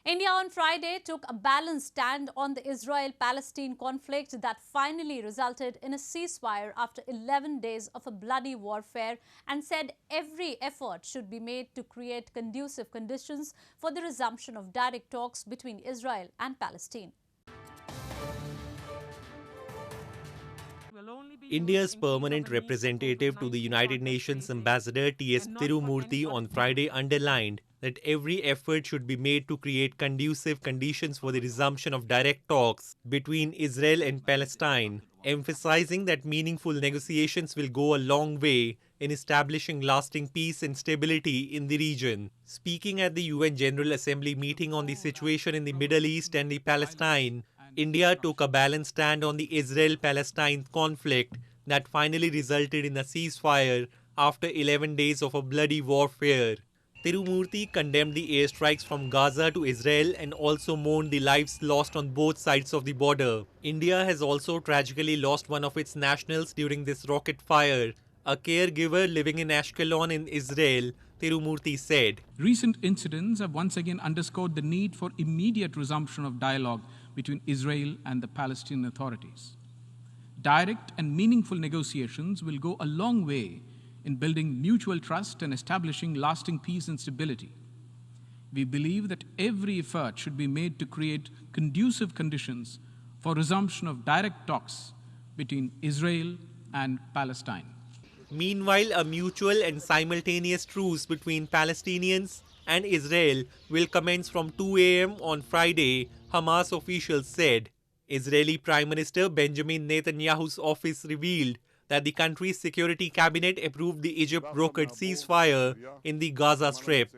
India on Friday took a balanced stand on the Israel-Palestine conflict that finally resulted in a ceasefire after 11 days of a bloody warfare and said every effort should be made to create conducive conditions for the resumption of direct talks between Israel and Palestine. India's permanent representative to the United Nations Ambassador T.S. Tirumurti on Friday underlined that every effort should be made to create conducive conditions for the resumption of direct talks between Israel and Palestine, emphasizing that meaningful negotiations will go a long way in establishing lasting peace and stability in the region. Speaking at the UN General Assembly meeting on the situation in the Middle East and the Palestine, India took a balanced stand on the Israel-Palestine conflict that finally resulted in a ceasefire after 11 days of a bloody warfare. Tirumurti condemned the airstrikes from Gaza to Israel and also mourned the lives lost on both sides of the border. India has also tragically lost one of its nationals during this rocket fire. A caregiver living in Ashkelon in Israel, Tirumurti said, Recent incidents have once again underscored the need for immediate resumption of dialogue between Israel and the Palestinian authorities. Direct and meaningful negotiations will go a long way in building mutual trust and establishing lasting peace and stability. We believe that every effort should be made to create conducive conditions for resumption of direct talks between Israel and Palestine. Meanwhile, a mutual and simultaneous truce between Palestinians and Israel will commence from 2 a.m. on Friday, Hamas officials said. Israeli Prime Minister Benjamin Netanyahu's office revealed that the country's security cabinet approved the Egypt-brokered ceasefire in the Gaza Strip.